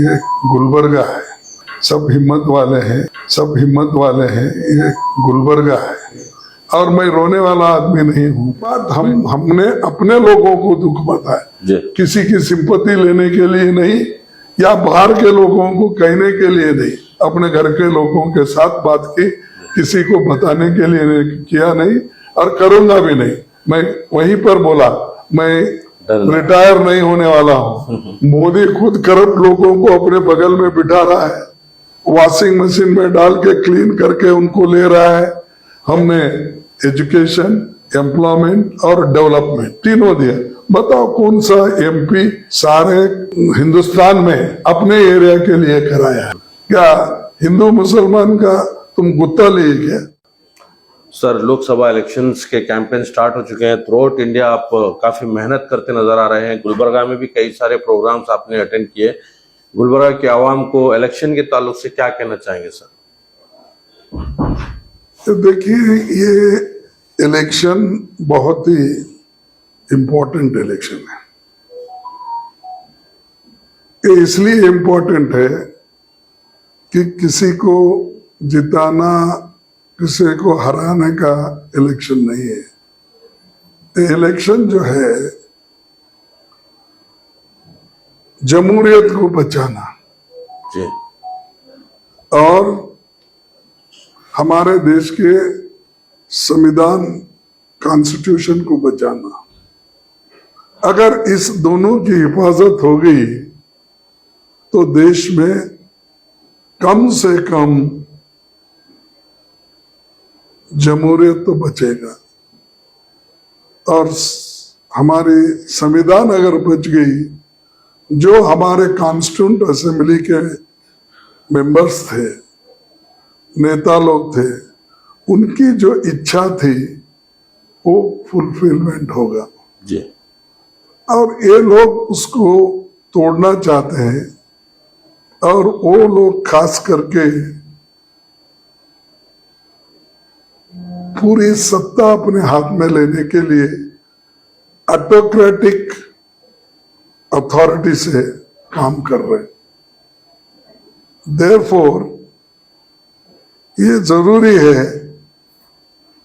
ये गुलबर्गा है, सब हिम्मत वाले हैं, सब हिम्मत वाले हैं, ये गुलबर्गा है। और मैं रोने वाला आदमी नहीं हूँ। बात हमने अपने लोगों को दुख बताया, किसी की सिंपत्ति लेने के लिए नहीं या बाहर के लोगों को कहने के लिए नहीं, अपने घर के लोगों के साथ बात की, किसी को बताने के लिए नहीं किया, नहीं और करूंगा भी नहीं। मैं वहीं पर बोला, मैं रिटायर नहीं होने वाला हूँ। मोदी खुद करप्ट लोगों को अपने बगल में बिठा रहा है, वॉशिंग मशीन में डाल के क्लीन करके उनको ले रहा है। हमने एजुकेशन, एम्प्लॉयमेंट और डेवलपमेंट तीनों दिए। बताओ कौन सा एमपी सारे हिंदुस्तान में अपने एरिया के लिए कराया है? क्या हिंदू मुसलमान का तुम गुत्ता लिए क्या? सर, लोकसभा इलेक्शंस के कैंपेन स्टार्ट हो चुके हैं। थ्रू आउट इंडिया आप काफी मेहनत करते नजर आ रहे हैं। गुलबर्गा में भी कई सारे प्रोग्राम्स आपने अटेंड किए। गुलबर्गा के आवाम को इलेक्शन के ताल्लुक से क्या कहना चाहेंगे सर? तो देखिए, ये इलेक्शन बहुत ही इम्पोर्टेंट इलेक्शन है। ये इसलिए इम्पोर्टेंट है कि किसी को जिताना, किसी को हराने का इलेक्शन नहीं है। ये इलेक्शन जो है जमहूरियत को बचाना जी, और हमारे देश के संविधान, कॉन्स्टिट्यूशन को बचाना। अगर इस दोनों की हिफाजत हो गई तो देश में कम से कम जमहूरियत तो बचेगा, और हमारी संविधान अगर बच गई, जो हमारे कॉन्स्टिट्यूंट असेंबली के मेंबर्स थे, नेता लोग थे, उनकी जो इच्छा थी वो फुलफिलमेंट होगा जी। और ये लोग उसको तोड़ना चाहते हैं, और वो लोग खास करके पूरी सत्ता अपने हाथ में लेने के लिए ऑटोक्रेटिक अथॉरिटी से काम कर रहे हैं। देयरफॉर ये जरूरी है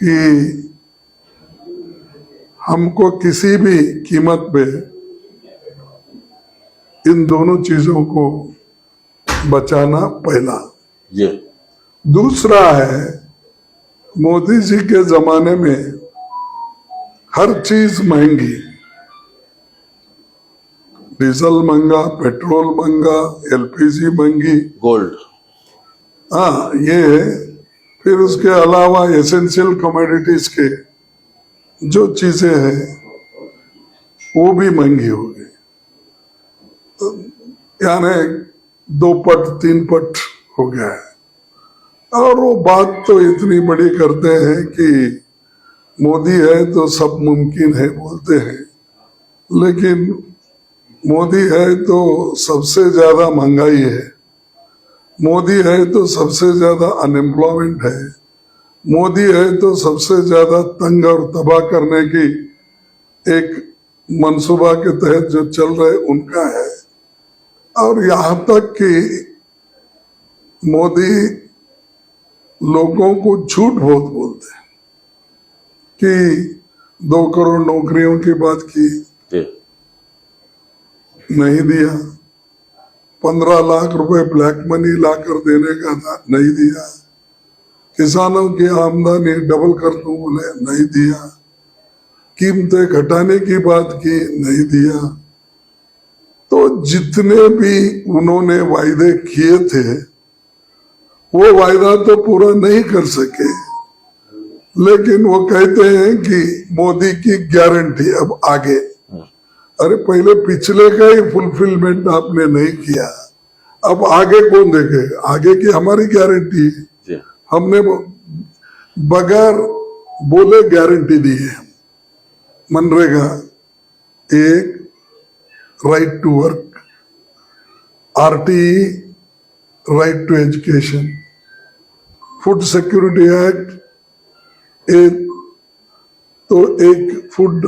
कि हमको किसी भी कीमत पे इन दोनों चीजों को बचाना पहला। जी। दूसरा है, मोदी जी के जमाने में हर चीज महंगी, डीजल महंगा, पेट्रोल महंगा, एलपीजी महंगी, गोल्ड, हाँ ये है। फिर उसके अलावा एसेंशियल कमोडिटीज के जो चीजें हैं वो भी महंगी हो गई, यानी 2 पट 3 पट हो गया है। और वो बात तो इतनी बड़ी करते हैं कि मोदी है तो सब मुमकिन है बोलते हैं, लेकिन मोदी है तो सबसे ज्यादा महंगाई है, मोदी है तो सबसे ज्यादा अनएम्प्लॉयमेंट है, मोदी है तो सबसे ज्यादा तंग और तबाह करने की एक मंसूबा के तहत जो चल रहे उनका है। और यहाँ तक कि मोदी लोगों को झूठ बहुत बोलते हैं कि 2 करोड़ नौकरियों की बात की, नहीं दिया। 15 लाख रुपए ब्लैक मनी लाकर देने का था, नहीं दिया। किसानों की आमदनी डबल कर दूं बोले, नहीं दिया। कीमतें घटाने की बात की, नहीं दिया। तो जितने भी उन्होंने वायदे किए थे वो वायदा तो पूरा नहीं कर सके, लेकिन वो कहते हैं कि मोदी की गारंटी अब आगे। अरे पहले पिछले का ही फुलफिलमेंट आपने नहीं किया, अब आगे कौन देखेगा? आगे की हमारी गारंटी है, हमने बगैर बोले गारंटी दी है। MNREGA 1, right to work, RTE, right to education, food security act, तो एक फूड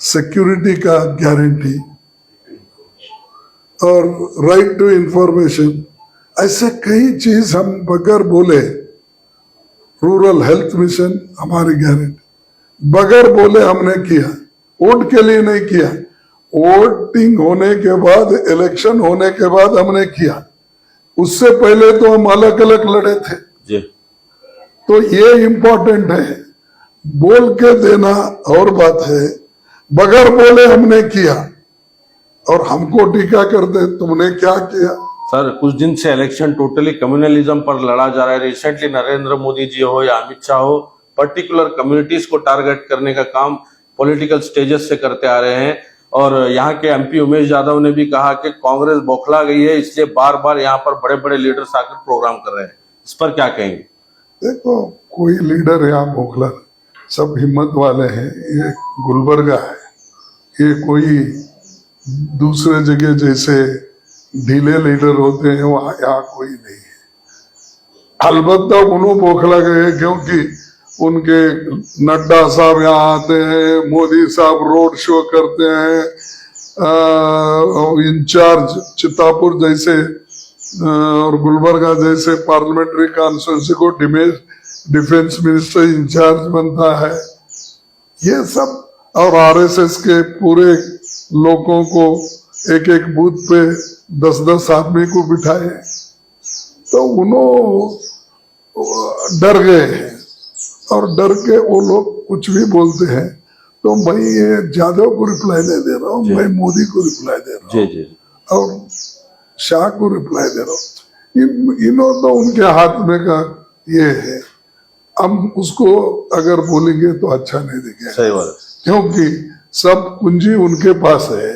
सिक्योरिटी का गारंटी, और राइट टू इंफॉर्मेशन, ऐसे कई चीज हम बगैर बोले, रूरल हेल्थ मिशन हमारी गारंटी, बगैर बोले हमने किया, वोट के लिए नहीं किया, वोटिंग होने के बाद, इलेक्शन होने के बाद हमने किया। उससे पहले तो हम अलग अलग लड़े थे। जी तो ये इम्पोर्टेंट है, बोल के देना और बात है, बगैर बोले हमने किया और हमको टीका कर दे तुमने क्या किया। सर, कुछ दिन से इलेक्शन टोटली कम्युनलिज्म पर लड़ा जा रहा है। रिसेंटली नरेंद्र मोदी जी हो या अमित शाह हो, पर्टिकुलर कम्युनिटीज को टारगेट करने का काम पॉलिटिकल स्टेजेस से करते आ रहे हैं। और यहाँ के एमपी उमेश यादव ने भी कहा कि कांग्रेस बौखला गई है, इसलिए बार बार यहाँ पर बड़े बड़े लीडर्स आकर प्रोग्राम कर रहे हैं। इस पर क्या कहेंगे? देखो, कोई लीडर या बोखला, सब हिम्मत वाले हैं। ये गुलबर्गा है, ये कोई दूसरे जगह जैसे ढीले लीडर होते हैं वहां यहाँ कोई नहीं है। अलबत्ता उन्होंने बोखला गए क्योंकि उनके नड्डा साहब यहाँ आते हैं, मोदी साहब रोड शो करते हैं, इंचार्ज चितापुर जैसे और गुलबर्गा जैसे पार्लियामेंट्री कॉन्स्टिट्यूंसी को डिफेंस मिनिस्टर इंचार्ज बनता है, ये सब। और आरएसएस के पूरे लोगों को एक एक बूथ पे 10-10 आदमी को बिठाए, तो उन्होंने डर गए हैं और डर के वो लोग कुछ भी बोलते हैं। तो मैं ये यादव को रिप्लाई नहीं दे रहा हूँ, मैं मोदी को रिप्लाई दे रहा हूँ जी और शाह को रिप्लाई दे रहा हूँ। इन्हों तो उनके हाथ में का ये है, हम उसको अगर बोलेंगे तो अच्छा नहीं दिखेगा। सही बात, क्योंकि सब कुंजी उनके पास है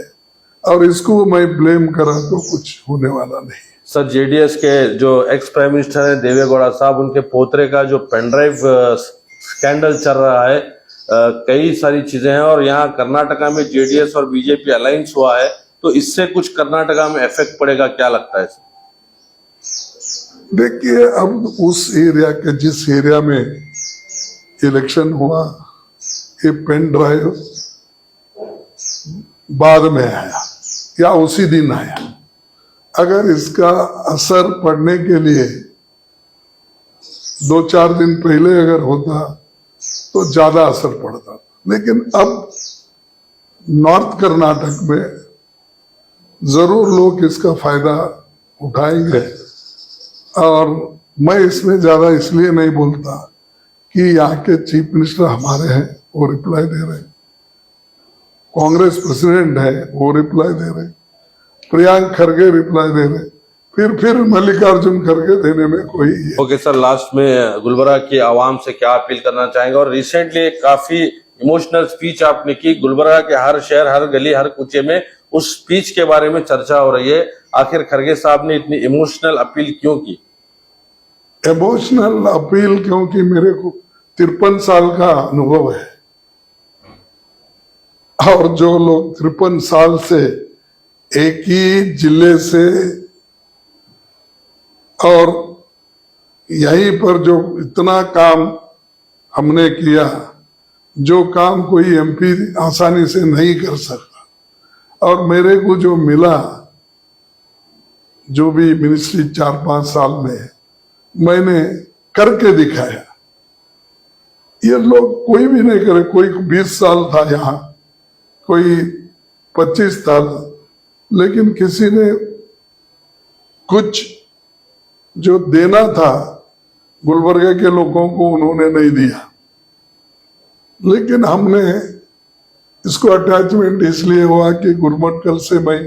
और इसको मैं ब्लेम करा तो कुछ होने वाला नहीं। सर, जेडीएस के जो एक्स प्राइम मिनिस्टर हैं देवेगौड़ा साहब, उनके पोतरे का जो पेनड्राइव स्कैंडल चल रहा है, कई सारी चीजें हैं और यहाँ कर्नाटका में जेडीएस और बीजेपी अलायंस हुआ है, तो इससे कुछ कर्नाटका में इफेक्ट पड़ेगा, क्या लगता है सर? देखिए, अब उस एरिया के जिस एरिया में इलेक्शन हुआ, ये पेन ड्राइव बाद में आया या उसी दिन आया। अगर इसका असर पड़ने के लिए 2-4 दिन पहले अगर होता तो ज्यादा असर पड़ता, लेकिन अब नॉर्थ कर्नाटक में जरूर लोग इसका फायदा उठाएंगे। और मैं इसमें ज्यादा इसलिए नहीं बोलता कि यहाँ के चीफ मिनिस्टर हमारे हैं, वो रिप्लाई दे रहे, कांग्रेस प्रेसिडेंट है वो रिप्लाई दे रहे, प्रियांक खरगे रिप्लाई दे रहे, फिर मल्लिकार्जुन खरगे देने में कोई ओके सर, लास्ट में गुलबर्गा की आवाम से क्या अपील करना चाहेंगे? और रिसेंटली काफी इमोशनल स्पीच आपने की, गुलबर्गा के हर शहर, हर गली, हर कूचे में उस स्पीच के बारे में चर्चा हो रही है। आखिर खरगे साहब ने इतनी इमोशनल अपील क्यों की? इमोशनल अपील क्योंकि मेरे को 53 साल का अनुभव है और जो लोग 53 साल से एक ही जिले से और यहीं पर जो इतना काम हमने किया, जो काम कोई एमपी आसानी से नहीं कर सकता, और मेरे को जो मिला, जो भी मिनिस्ट्री 4-5 साल में मैंने करके दिखाया, ये लोग कोई भी नहीं करे। कोई 20 साल था यहाँ, कोई 25 साल, लेकिन किसी ने कुछ जो देना था गुलबर्गा के लोगों को उन्होंने नहीं दिया। लेकिन हमने इसको अटैचमेंट इसलिए हुआ कि गुरमटकल से मैं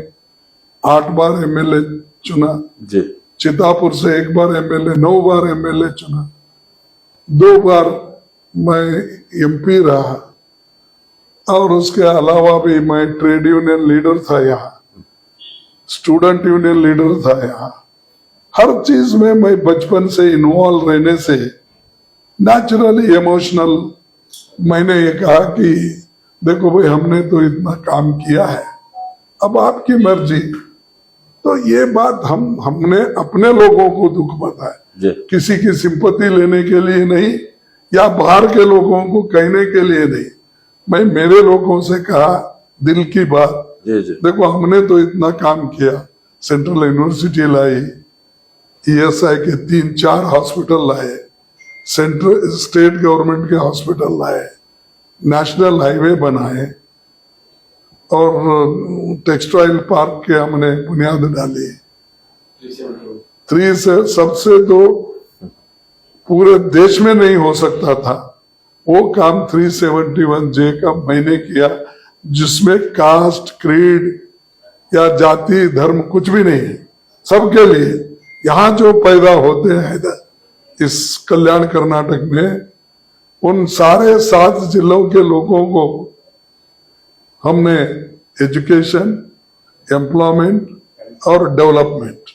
8 बार एमएलए चुना जी, चितापुर से 1 बार एमएलए, 9 बार एमएलए चुना, 2 बार मैं एमपी रहा, और उसके अलावा भी मैं ट्रेड यूनियन लीडर था यहाँ, स्टूडेंट यूनियन लीडर था यहाँ। हर चीज में मैं बचपन से इन्वॉल्व रहने से नेचुरली इमोशनल मैंने ये कहा कि देखो भाई, हमने तो इतना काम किया है, अब आपकी मर्जी। तो ये बात हमने अपने लोगों को दुख बताया, किसी की सिंपत्ति लेने के लिए नहीं या बाहर के लोगों को कहने के लिए नहीं। मैं मेरे लोगों से कहा दिल की बात, देखो हमने तो इतना काम किया, सेंट्रल यूनिवर्सिटी लाई, ईएसआई के 3-4 हॉस्पिटल लाए, सेंट्रल स्टेट गवर्नमेंट के हॉस्पिटल लाए, नेशनल हाईवे बनाए और टेक्सटाइल पार्क के हमने बुनियाद डाली। 3 से सबसे तो पूरे देश में नहीं हो सकता था वो काम 371J का मैंने किया, जिसमें कास्ट, क्रीड या जाति, धर्म कुछ भी नहीं है, सबके लिए। यहाँ जो पैदा होते हैं इस कल्याण कर्नाटक में, उन सारे 7 जिलों के लोगों को हमने एजुकेशन, एम्प्लॉयमेंट और डेवलपमेंट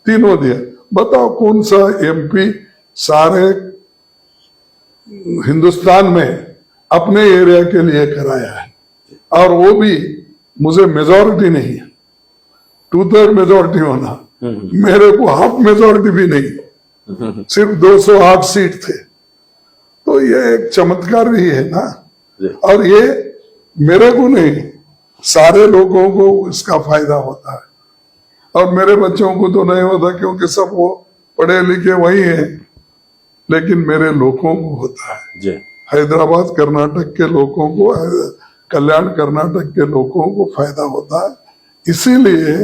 तीनों दिया। बताओ कौन सा एमपी सारे हिंदुस्तान में अपने एरिया के लिए कराया है? और वो भी मुझे मेजॉरिटी नहीं है, 2/3 मेजॉरिटी होना, मेरे को हाफ मेजॉरिटी भी नहीं, सिर्फ 208 सीट थे। तो ये एक चमत्कार भी है ना। और ये मेरे को नहीं, सारे लोगों को इसका फायदा होता है। और मेरे बच्चों को तो नहीं होता क्योंकि सब वो पढ़े लिखे वही हैं, लेकिन मेरे लोगों को होता है। हैदराबाद कर्नाटक के लोगों को, कल्याण कर्नाटक के लोगों को फायदा होता है। इसीलिए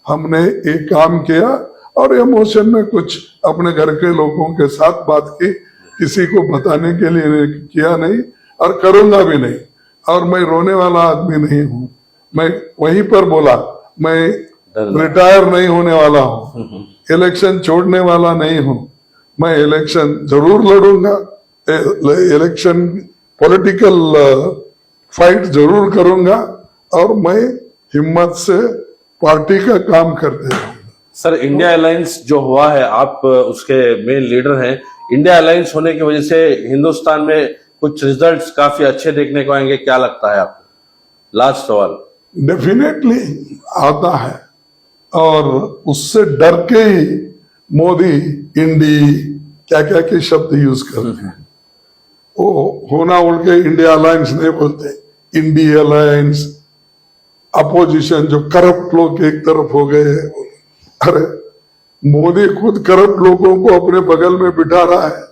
हमने एक काम किया और इमोशन में कुछ अपने घर के लोगों के साथ बात की, किसी को बताने के लिए किया नहीं और करूंगा भी नहीं। और मैं रोने वाला आदमी नहीं हूं, मैं वहीं पर बोला, मैं रिटायर नहीं होने वाला हूं, इलेक्शन छोड़ने वाला नहीं हूं, मैं इलेक्शन जरूर लड़ूंगा, इलेक्शन पॉलिटिकल फाइट जरूर करूंगा और मैं हिम्मत से पार्टी का काम करते रहूंगा। सर, इंडिया अलायंस जो हुआ है, आप उसके मेन लीडर हैं। इंडिया अलायंस होने की वजह से हिंदुस्तान में कुछ रिजल्ट्स काफी अच्छे देखने को आएंगे, क्या लगता है आपको? लास्ट सवाल। डेफिनेटली आता है, और उससे डर के ही मोदी इंडी क्या क्या के शब्द यूज करते हैं। वो होना उनके इंडिया अलायंस नहीं बोलते, इंडी अलायंस। अपोजिशन जो करप्ट लोग एक तरफ हो गए हैं, अरे मोदी खुद करप्ट लोगों को अपने बगल में बिठा रहा है,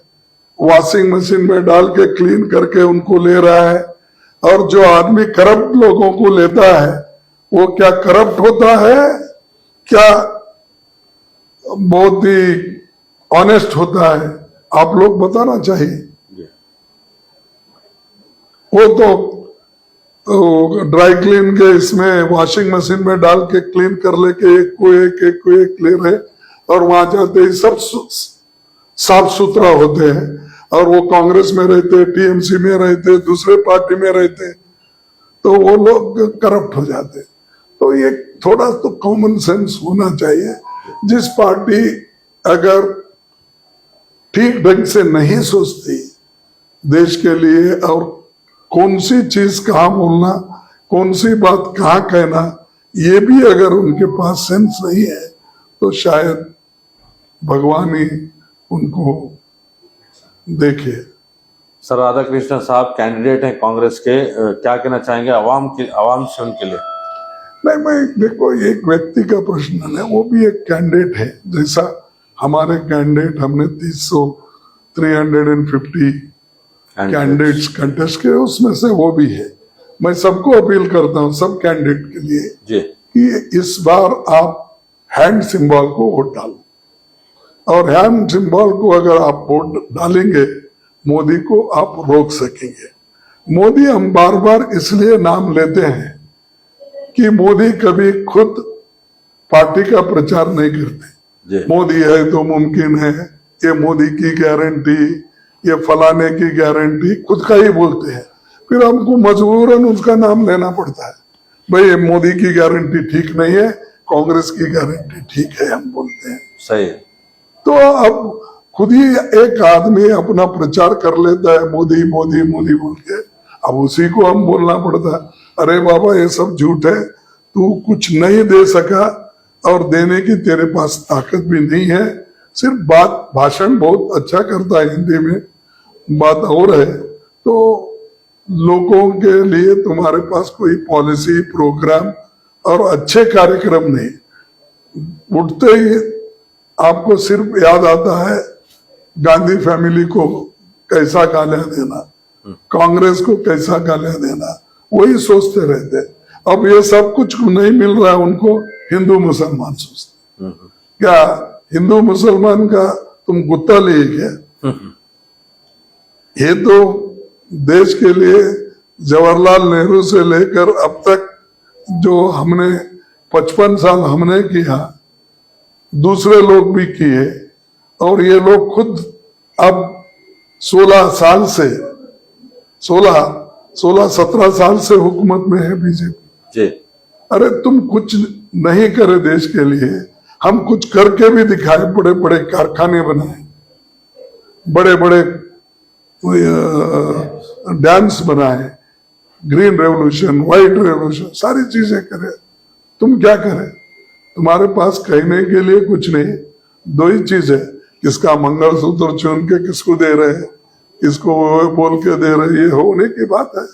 वॉशिंग मशीन में डाल के क्लीन करके उनको ले रहा है। और जो आदमी करप्ट लोगों को लेता है वो क्या करप्ट होता है, क्या बहुत ही ऑनेस्ट होता है? आप लोग बताना चाहिए। वो तो ड्राई क्लीन के इसमें वॉशिंग मशीन में डाल के क्लीन कर लेके एक को एक ले रहे, और वहां जाते ही सब साफ सुथरा होते हैं। और वो कांग्रेस में रहते, टीएमसी में रहते, दूसरे पार्टी में रहते, तो वो लोग करप्ट हो जाते। तो ये थोड़ा तो कॉमन सेंस होना चाहिए। जिस पार्टी अगर ठीक ढंग से नहीं सोचती देश के लिए, और कौन सी चीज कहाँ बोलना, कौन सी बात कहाँ कहना, ये भी अगर उनके पास सेंस नहीं है, तो शायद भगवान ही उनको देखे। सर, राधा कृष्ण साहब कैंडिडेट हैं कांग्रेस के, क्या कहना चाहेंगे आवाम से उनके लिए? नहीं, मैं देखो, एक व्यक्ति का प्रश्न है, वो भी एक कैंडिडेट है। जैसा हमारे कैंडिडेट, हमने 350 कैंडिडेट्स कंटेस्ट किए, उसमें से वो भी है। मैं सबको अपील करता हूं, सब कैंडिडेट के लिए, कि इस बार आप हैंड सिंबल को वोट डालो। और हैंड सिंबल को अगर आप वोट डालेंगे, मोदी को आप रोक सकेंगे। मोदी हम बार बार इसलिए नाम लेते हैं कि मोदी कभी खुद पार्टी का प्रचार नहीं करते। मोदी है तो मुमकिन है, ये मोदी की गारंटी, ये फलाने की गारंटी, खुद का ही बोलते हैं। फिर हमको मजबूरन उसका नाम लेना पड़ता है। भाई मोदी की गारंटी ठीक नहीं है, कांग्रेस की गारंटी ठीक है, हम बोलते हैं। सही। तो अब खुद ही एक आदमी अपना प्रचार कर लेता है, मोदी मोदी मोदी बोल के। अब उसी को हम बोलना पड़ता है, अरे बाबा ये सब झूठ है, तू कुछ नहीं दे सका और देने की तेरे पास ताकत भी नहीं है। सिर्फ बात, भाषण बहुत अच्छा करता है, हिंदी में बात और है, तो लोगों के लिए तुम्हारे पास कोई पॉलिसी, प्रोग्राम और अच्छे कार्यक्रम नहीं। उठते ही आपको सिर्फ याद आता है गांधी फैमिली को कैसा गालियां देना, कांग्रेस को कैसा गालियां देना, वही सोचते रहते। अब ये सब कुछ नहीं मिल रहा है उनको, हिंदू मुसलमान सोचते। क्या हिंदू मुसलमान का तुम गुत्ता लिए क्या? ये तो देश के लिए जवाहरलाल नेहरू से लेकर अब तक जो हमने 55 साल हमने किया, दूसरे लोग भी किए, और ये लोग खुद अब 16 साल से 17 साल से हुकूमत में है बीजेपी जी। अरे तुम कुछ नहीं करे देश के लिए, हम कुछ करके भी दिखाए, बड़े बड़े कारखाने बनाए, बड़े बड़े डैम्स बनाए, ग्रीन रेवोल्यूशन, व्हाइट रेवोल्यूशन, सारी चीजें करे। तुम क्या करे? तुम्हारे पास कहने के लिए कुछ नहीं, दो ही चीज है, किसका मंगलसूत्र चुन के किसको दे रहे हैं, किसको वो बोल के दे रहे, ये होने की बात है।